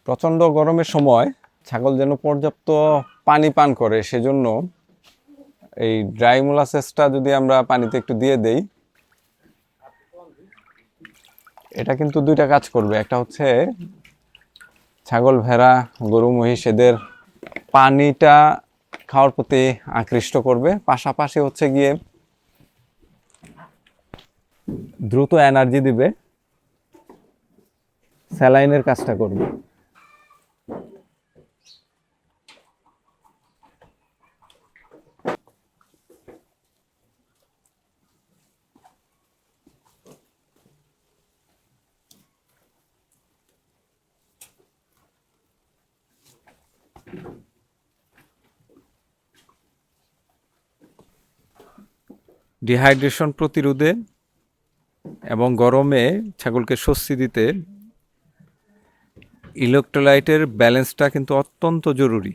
প্রচণ্ড গরমের সময় ছাগল যেন পর্যাপ্ত পানি পান করে, সেজন্য এই ড্রাই মোলাসেসটা যদি আমরা পানিতে একটু দিয়ে দেই, এটা কিন্তু দুইটা কাজ করবে। একটা হচ্ছে ছাগল, ভেড়া, গরু, মহিষ এদের পানিটা খাওয়ার প্রতি আকৃষ্ট করবে, পাশাপাশি হচ্ছে গিয়ে দ্রুত এনার্জি দিবে, স্যালাইনের কাজটা করবে। ডিহাইড্রেশন প্রতিরোধে এবং গরমে ছাগলকে স্বস্তি দিতে ইলেক্ট্রোলাইটের ব্যালেন্সটা কিন্তু অত্যন্ত জরুরি।